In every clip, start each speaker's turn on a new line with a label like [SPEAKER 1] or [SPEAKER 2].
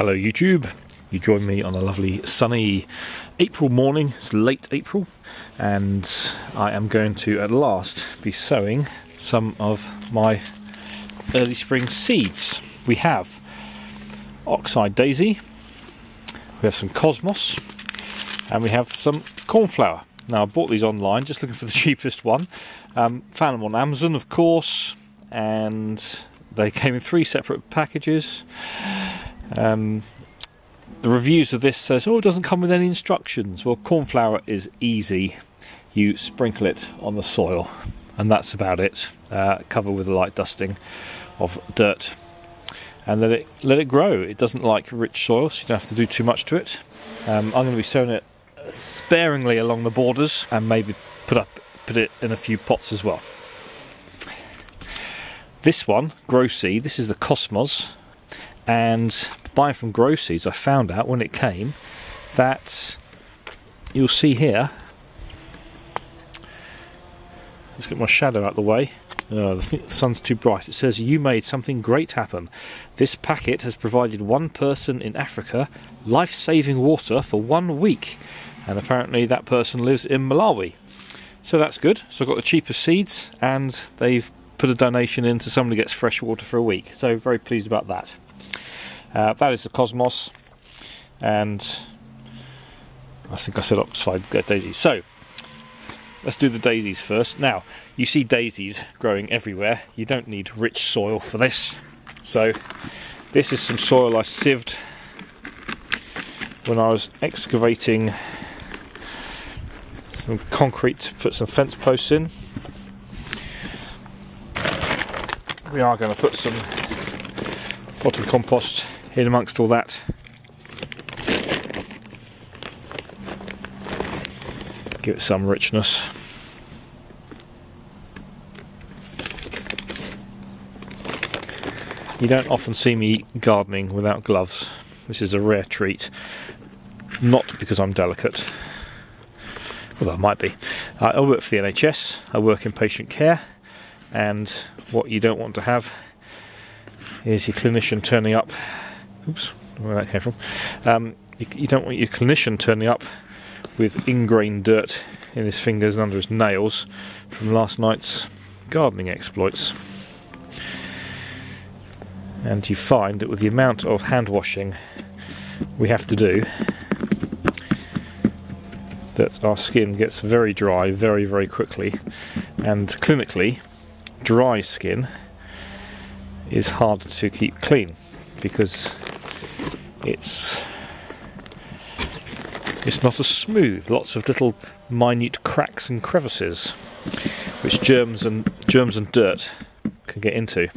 [SPEAKER 1] Hello YouTube, you join me on a lovely sunny April morning. It's late April and I am going to at last be sowing some of my early spring seeds. We have oxeye daisy, we have some cosmos, and we have some cornflower. Now I bought these online just looking for the cheapest one. Found them on Amazon of course, and they came in 3 separate packages. The reviews of this says, oh, it doesn't come with any instructions. Well, cornflower is easy. You sprinkle it on the soil and that's about it. Cover with a light dusting of dirt and let it grow. It doesn't like rich soil, so you don't have to do too much to it. I'm going to be sowing it sparingly along the borders and maybe put it in a few pots as well. This one, Grow Seed, this is the Cosmos, and buying from Grow Seeds I found out when it came that you'll see here, let's get my shadow out of the way. The sun's too bright. It says, you made something great happen. This packet has provided one person in Africa life-saving water for 1 week, and apparently that person lives in Malawi, so that's good. So I've got the cheapest seeds and they've put a donation in to somebody who gets fresh water for a week, so very pleased about that. That is the Cosmos, and I think I said oxeye daisies. So let's do the daisies first. Now you see daisies growing everywhere. You don't need rich soil for this. So this is some soil I sieved when I was excavating some concrete to put some fence posts in. We are going to put some potted compost in amongst all that. Give it some richness. You don't often see me gardening without gloves. This is a rare treat. Not because I'm delicate. Well, I might be. I work for the NHS, I work in patient care, and what you don't want to have is your clinician turning up. Oops, where that came from. You don't want your clinician turning up with ingrained dirt in his fingers and under his nails from last night's gardening exploits. And you find that with the amount of hand washing we have to do, that our skin gets very dry very, very quickly, and clinically dry skin is hard to keep clean because it's not as smooth. Lots of little minute cracks and crevices which germs and dirt can get into.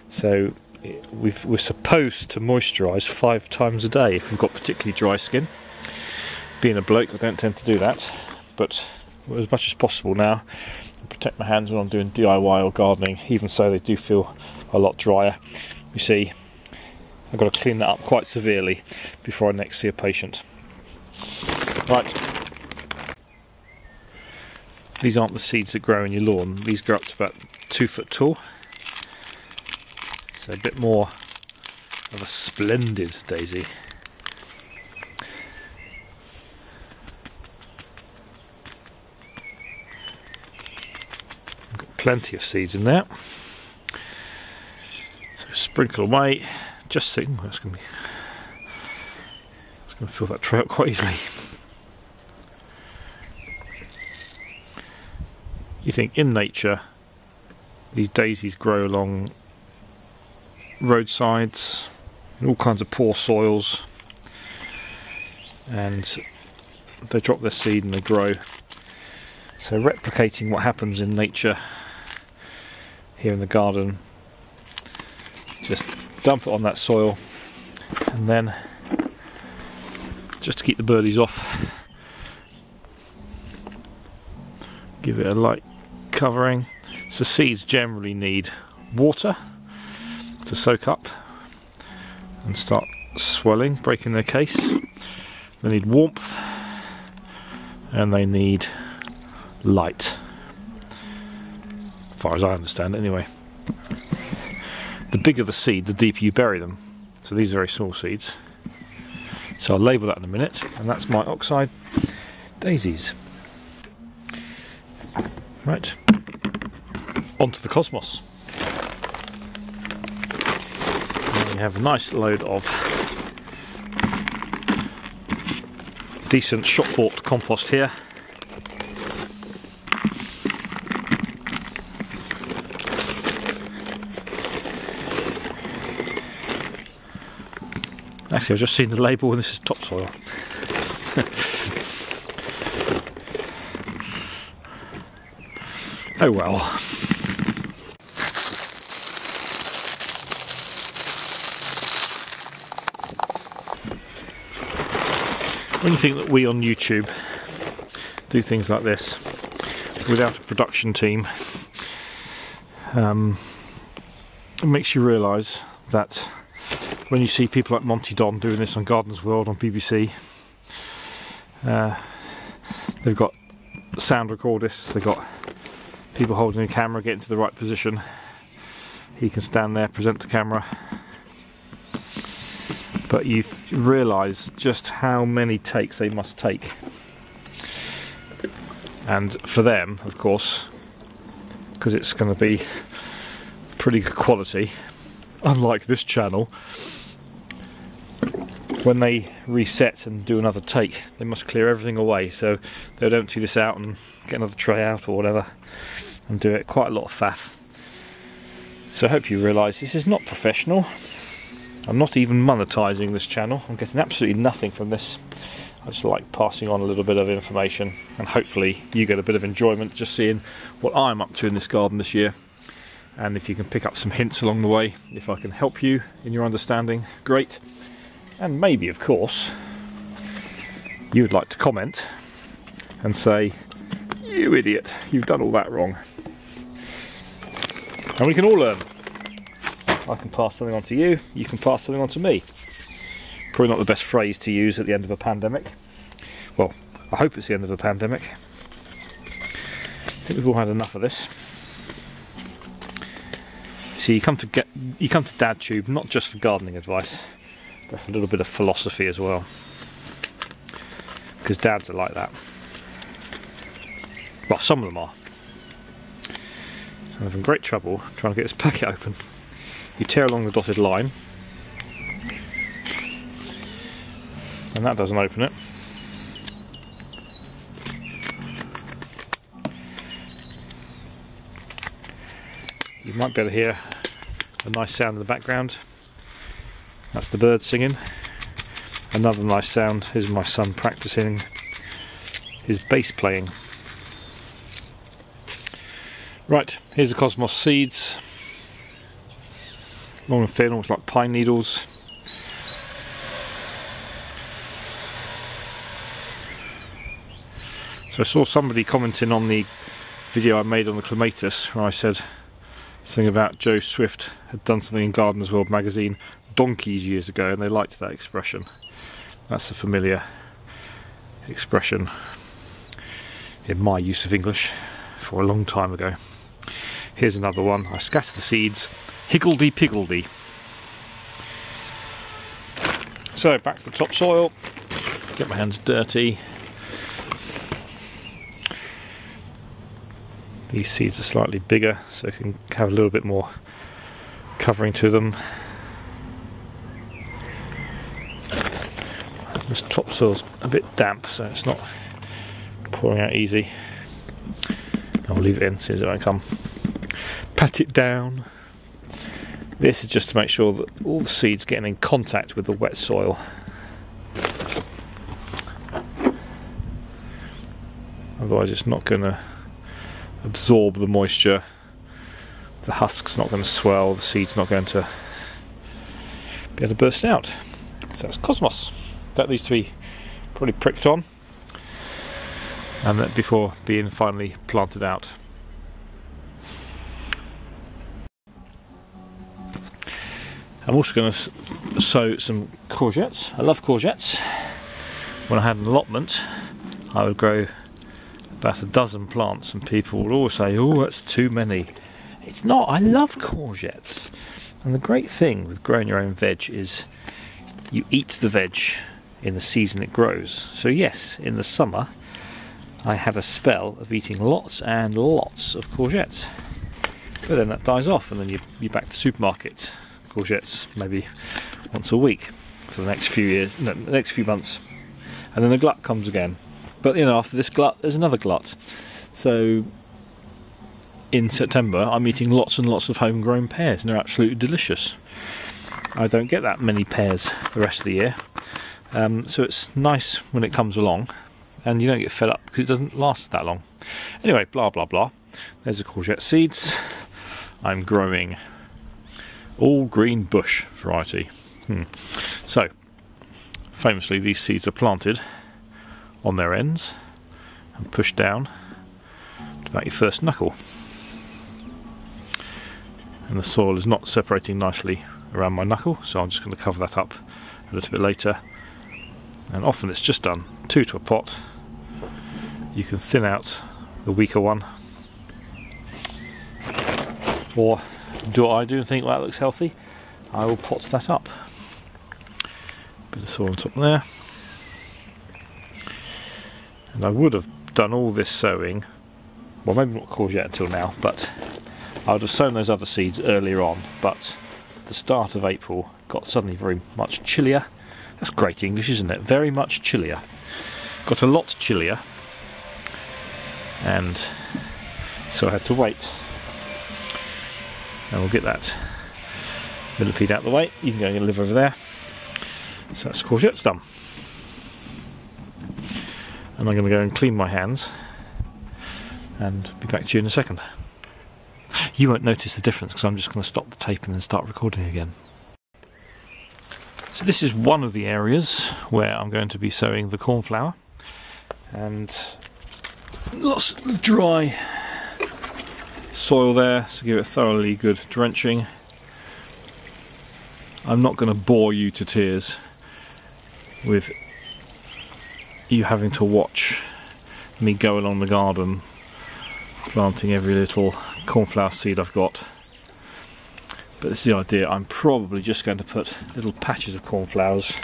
[SPEAKER 1] So we're supposed to moisturise 5 times a day if we've got particularly dry skin. Being a bloke, I don't tend to do that, but as much as possible now, I protect my hands when I'm doing DIY or gardening. Even so, they do feel a lot drier. You see, I've got to clean that up quite severely before I next see a patient. Right, these aren't the seeds that grow in your lawn. These grow up to about 2 foot tall, so a bit more of a splendid daisy. Got plenty of seeds in there. Sprinkle away, just so that's going to fill that tray up quite easily. You think in nature these daisies grow along roadsides in all kinds of poor soils, and they drop their seed and they grow. So replicating what happens in nature here in the garden, just dump it on that soil, and then just to keep the birdies off, give it a light covering. So seeds generally need water to soak up and start swelling, breaking their case. They need warmth and they need light, as far as I understand it anyway. The bigger the seed, the deeper you bury them. So these are very small seeds. So I'll label that in a minute, and that's my oxide daisies. Right, onto the cosmos. And we have a nice load of decent shop-bought compost here. Actually, I've just seen the label and this is topsoil. Oh well. When you think that we on YouTube do things like this without a production team, it makes you realise that when you see people like Monty Don doing this on Gardeners World on BBC, they've got sound recordists, they've got people holding a camera, getting to the right position. He can stand there, present the camera. But you realise just how many takes they must take. And for them, of course, because it's going to be pretty good quality, unlike this channel, when they reset and do another take, they must clear everything away, so they'll empty this out and get another tray out or whatever and do it. Quite a lot of faff. So I hope you realise this is not professional. I'm not even monetising this channel. I'm getting absolutely nothing from this. I just like passing on a little bit of information, and hopefully you get a bit of enjoyment just seeing what I'm up to in this garden this year. And if you can pick up some hints along the way, if I can help you in your understanding, great. And maybe, of course, you would like to comment and say, "You idiot, you've done all that wrong." And we can all learn. I can pass something on to you, you can pass something on to me. Probably not the best phrase to use at the end of a pandemic. Well, I hope it's the end of a pandemic. I think we've all had enough of this. See, you come to DadTube not just for gardening advice, but for a little bit of philosophy as well. Because dads are like that. Well, some of them are. I'm having great trouble trying to get this packet open. You tear along the dotted line, and that doesn't open it. You might be able to hear a nice sound in the background. That's the bird singing. Another nice sound is my son practicing his bass playing. Right, here's the cosmos seeds. Long and thin, almost like pine needles. So I saw somebody commenting on the video I made on the clematis where I said something about Joe Swift had done something in Gardeners World magazine donkeys years ago, and they liked that expression. That's a familiar expression in my use of English for a long time ago. Here's another one. I scatter the seeds, higgledy-piggledy. So back to the topsoil, get my hands dirty. These seeds are slightly bigger, so you can have a little bit more covering to them. This topsoil's a bit damp, so it's not pouring out easy. I'll leave it in, see as it won't come. Pat it down. This is just to make sure that all the seeds getting in contact with the wet soil. Otherwise it's not going to absorb the moisture, the husk's not going to swell, the seed's not going to be able to burst out. So that's cosmos. That needs to be probably pricked on, and that before being finally planted out. I'm also going to sow some courgettes. I love courgettes. When I had an allotment, I would grow about a dozen plants, and people would always say, "Oh, that's too many." It's not. I love courgettes. And the great thing with growing your own veg is you eat the veg in the season it grows. So yes, in the summer I had a spell of eating lots and lots of courgettes, but then that dies off, and then you're back to supermarket courgettes maybe once a week for the next few years, no, the next few months, and then the glut comes again. But you know, after this glut there's another glut. So in September I'm eating lots and lots of homegrown pears, and they're absolutely delicious. I don't get that many pears the rest of the year, so it's nice when it comes along, and you don't get fed up because it doesn't last that long. Anyway, blah blah blah. There's the courgette seeds. I'm growing all green bush variety. So famously, these seeds are planted on their ends and pushed down to about your first knuckle, and the soil is not separating nicely around my knuckle, so I'm just going to cover that up a little bit later. And often it's just done 2 to a pot. You can thin out the weaker one, or do what I do and think, well, that looks healthy, I will pot that up. Bit of soil on top there. And I would have done all this sowing, well, maybe not courgette until now, but I would have sown those other seeds earlier on, but the start of April got suddenly very much chillier. That's great English, isn't it? Very much chillier. Got a lot chillier, and so I had to wait. And we'll get that millipede out of the way. You can go and live over there. So that's courgettes done. And I'm going to go and clean my hands and be back to you in a second. You won't notice the difference because I'm just going to stop the tape and then start recording again. So this is one of the areas where I'm going to be sowing the cornflower, and lots of dry soil there, so give it a thoroughly good drenching. I'm not going to bore you to tears with you having to watch me go along the garden planting every little cornflower seed I've got, but this is the idea. I'm probably just going to put little patches of cornflowers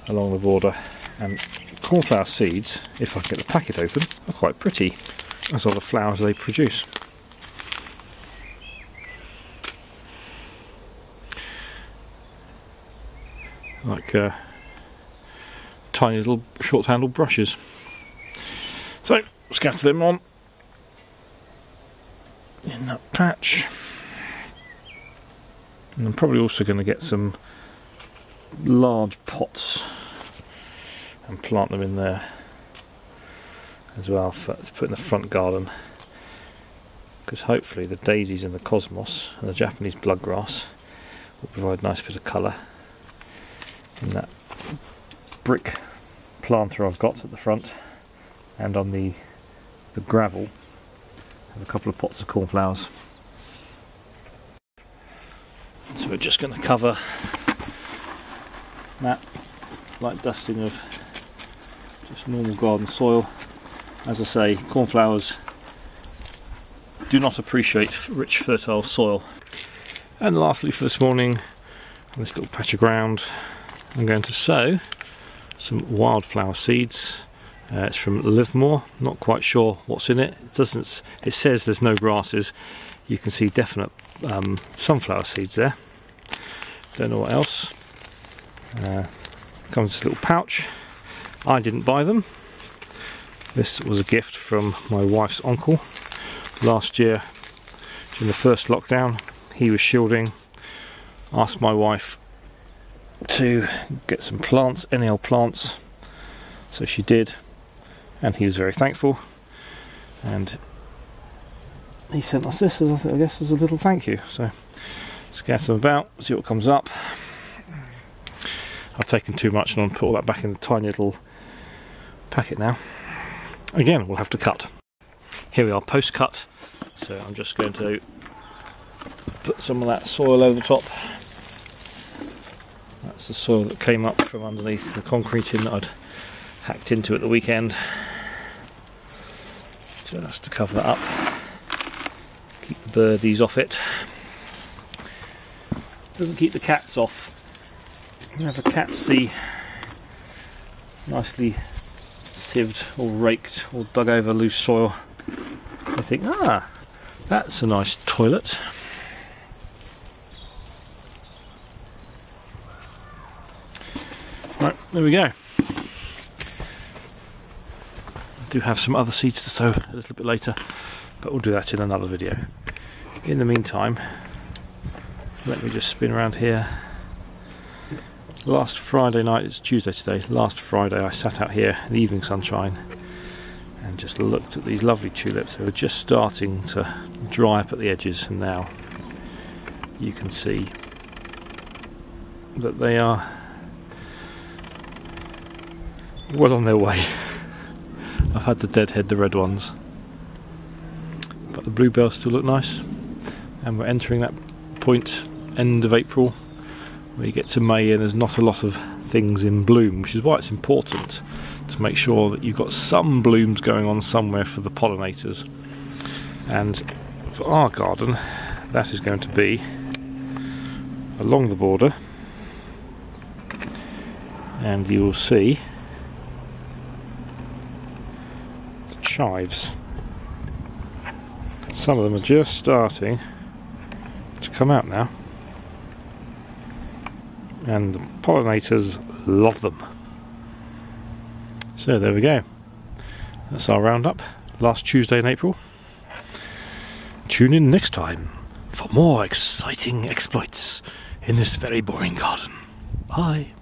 [SPEAKER 1] along the border, and cornflower seeds, if I can get the packet open, are quite pretty, as are the flowers they produce. Like tiny little short-handled brushes. So scatter them on in that patch, and I'm probably also going to get some large pots and plant them in there as well to put in the front garden, because hopefully the daisies and the cosmos and the Japanese bloodgrass will provide a nice bit of colour in that brick planter I've got at the front, and on the gravel I have a couple of pots of cornflowers. So we're just going to cover that light dusting of just normal garden soil. As I say, cornflowers do not appreciate rich fertile soil. And lastly for this morning, on this little patch of ground, I'm going to sow some wildflower seeds. It's from Livermore. Not quite sure what's in it. It says there's no grasses. You can see definite sunflower seeds there. Don't know what else. Comes in this little pouch. I didn't buy them. This was a gift from my wife's uncle. Last year, during the first lockdown, he was shielding. Asked my wife to get some plants, NL plants. So she did, and he was very thankful. And he sent us this, I guess, as a little thank you. So scatter them about, see what comes up. I've taken too much and I'll put all that back in a tiny little packet now. Again, we'll have to cut. Here we are, post cut. So I'm just going to put some of that soil over the top. That's the soil that came up from underneath the concrete that I'd hacked into at the weekend. Just to cover that up. Keep the birdies off it. Doesn't keep the cats off. We have a cat's nicely sieved or raked or dug over loose soil. I think, ah, that's a nice toilet. Right, there we go. I do have some other seeds to sow a little bit later, but we'll do that in another video. In the meantime, let me just spin around here. Last Friday night, it's Tuesday today, last Friday I sat out here in the evening sunshine and just looked at these lovely tulips. They were just starting to dry up at the edges, and now you can see that they are well on their way. I've had to deadhead the red ones, but the bluebells still look nice, and we're entering that point, end of April, where you get to May and there's not a lot of things in bloom, which is why it's important to make sure that you've got some blooms going on somewhere for the pollinators. And for our garden, that is going to be along the border, and you will see the chives. Some of them are just starting to come out now, and the pollinators love them. So there we go. That's our roundup. Last Tuesday in April. Tune in next time for more exciting exploits in this very boring garden. Bye.